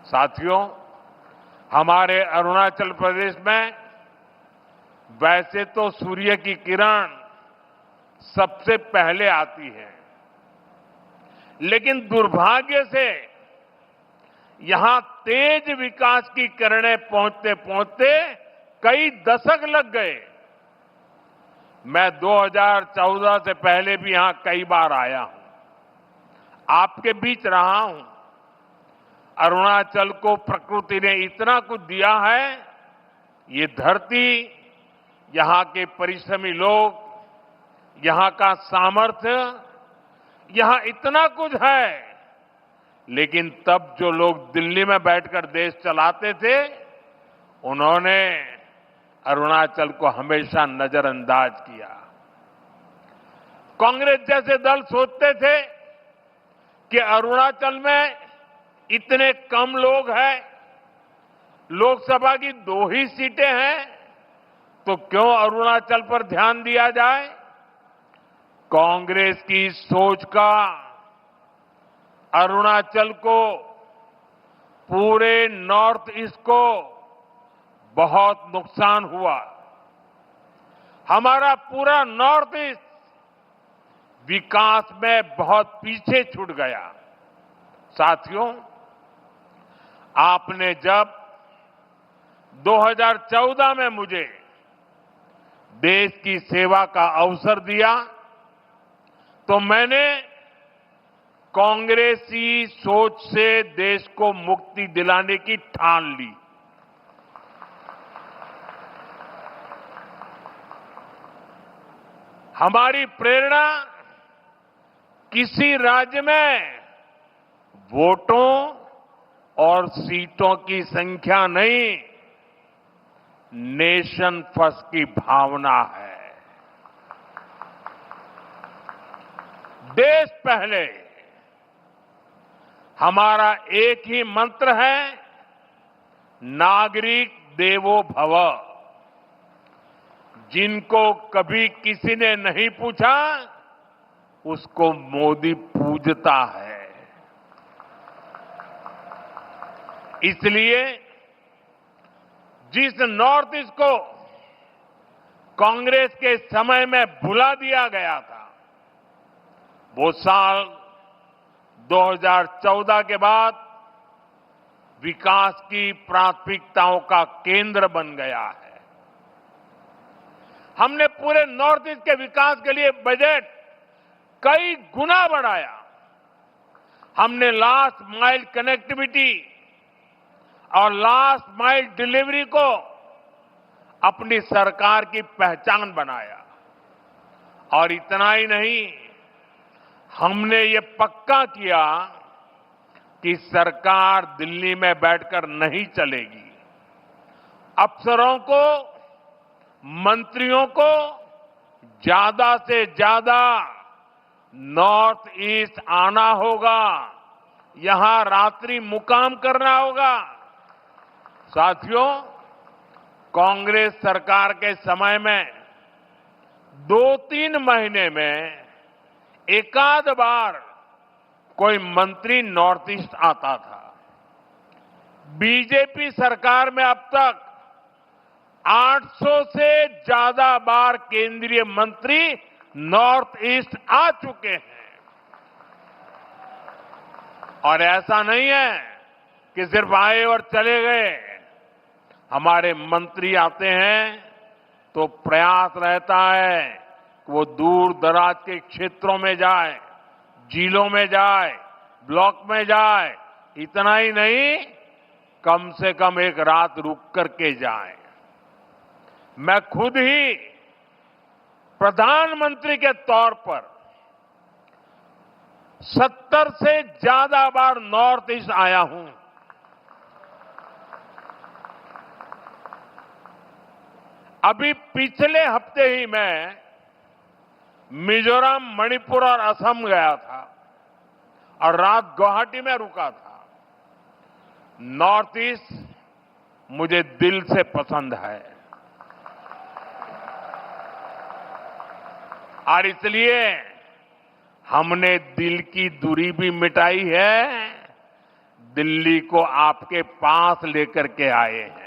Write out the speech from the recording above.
साथियों, हमारे अरुणाचल प्रदेश में वैसे तो सूर्य की किरण सबसे पहले आती है, लेकिन दुर्भाग्य से यहां तेज विकास की किरणें पहुंचते पहुंचते कई दशक लग गए। मैं 2014 से पहले भी यहां कई बार आया हूं, आपके बीच रहा हूं। अरुणाचल को प्रकृति ने इतना कुछ दिया है, ये धरती, यहां के परिश्रमी लोग, यहां का सामर्थ्य, यहां इतना कुछ है, लेकिन तब जो लोग दिल्ली में बैठकर देश चलाते थे, उन्होंने अरुणाचल को हमेशा नजरअंदाज किया। कांग्रेस जैसे दल सोचते थे कि अरुणाचल में इतने कम लोग हैं, लोकसभा की 2 ही सीटें हैं, तो क्यों अरुणाचल पर ध्यान दिया जाए। कांग्रेस की सोच का अरुणाचल को, पूरे नॉर्थ ईस्ट को बहुत नुकसान हुआ। हमारा पूरा नॉर्थ ईस्ट विकास में बहुत पीछे छूट गया। साथियों, आपने जब 2014 में मुझे देश की सेवा का अवसर दिया, तो मैंने कांग्रेसी सोच से देश को मुक्ति दिलाने की ठान ली। हमारी प्रेरणा किसी राज्य में वोटों और सीटों की संख्या नहीं, नेशन फर्स्ट की भावना है। देश पहले, हमारा एक ही मंत्र है, नागरिक देवो भव। जिनको कभी किसी ने नहीं पूछा, उसको मोदी पूजता है। इसलिए जिस नॉर्थ ईस्ट को कांग्रेस के समय में भुला दिया गया था, वो साल 2014 के बाद विकास की प्राथमिकताओं का केंद्र बन गया है। हमने पूरे नॉर्थ ईस्ट के विकास के लिए बजट कई गुना बढ़ाया। हमने लास्ट माइल कनेक्टिविटी और लास्ट माइल डिलीवरी को अपनी सरकार की पहचान बनाया। और इतना ही नहीं, हमने ये पक्का किया कि सरकार दिल्ली में बैठकर नहीं चलेगी। अफसरों को, मंत्रियों को ज्यादा से ज्यादा नॉर्थ ईस्ट आना होगा, यहां रात्रि मुकाम करना होगा। साथियों, कांग्रेस सरकार के समय में 2-3 महीने में एकाध बार कोई मंत्री नॉर्थ ईस्ट आता था। बीजेपी सरकार में अब तक 800 से ज्यादा बार केंद्रीय मंत्री नॉर्थ ईस्ट आ चुके हैं। और ऐसा नहीं है कि सिर्फ आए और चले गए। हमारे मंत्री आते हैं तो प्रयास रहता है कि वो दूर दराज के क्षेत्रों में जाए, जिलों में जाए, ब्लॉक में जाए। इतना ही नहीं, कम से कम एक रात रुक करके जाए। मैं खुद ही प्रधानमंत्री के तौर पर 70 से ज्यादा बार नॉर्थ ईस्ट आया हूं। अभी पिछले हफ्ते ही मैं मिजोरम, मणिपुर और असम गया था और रात गुवाहाटी में रुका था। नॉर्थ ईस्ट मुझे दिल से पसंद है और इसलिए हमने दिल की दूरी भी मिटाई है, दिल्ली को आपके पास लेकर के आए हैं।